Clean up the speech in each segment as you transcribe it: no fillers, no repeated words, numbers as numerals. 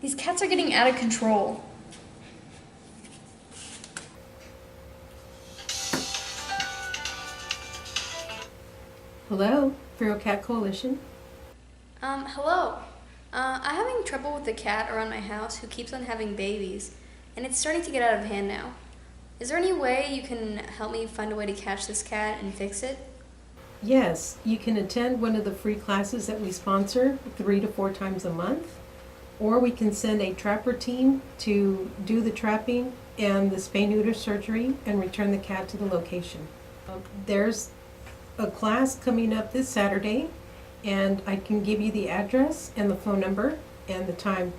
These cats are getting out of control. Hello, Feral Cat Coalition. Hello. I'm having trouble with the cat around my house who keeps on having babies, and it's starting to get out of hand now. Is there any way you can help me find a way to catch this cat and fix it? Yes, you can attend one of the free classes that we sponsor 3 to 4 times a month, or we can send a trapper team to do the trapping and the spay-neuter surgery and return the cat to the location. There's a class coming up this Saturday, and I can give you the address and the phone number and the time.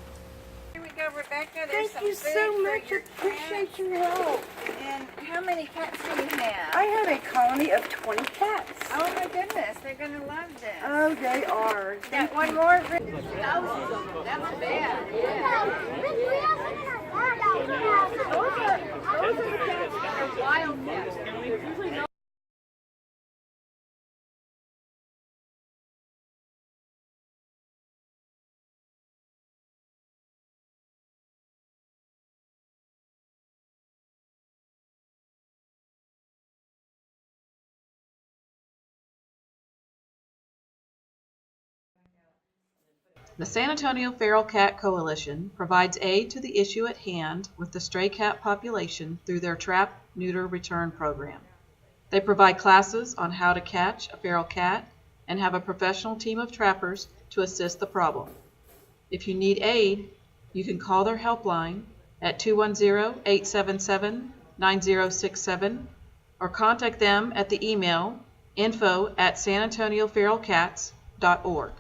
Here we go, Rebecca. There's Thank you some so food for much. your Appreciate cat. your help. And how many cats do you have? I have a colony of 20 cats. Oh my goodness, they're gonna love this. Oh, they are. Got one more? That's bad. They're wild cats. The San Antonio Feral Cat Coalition provides aid to the issue at hand with the stray cat population through their Trap, Neuter, Return program. They provide classes on how to catch a feral cat and have a professional team of trappers to assist the problem. If you need aid, you can call their helpline at 210-877-9067 or contact them at the email info@sanantonioferalcats.org.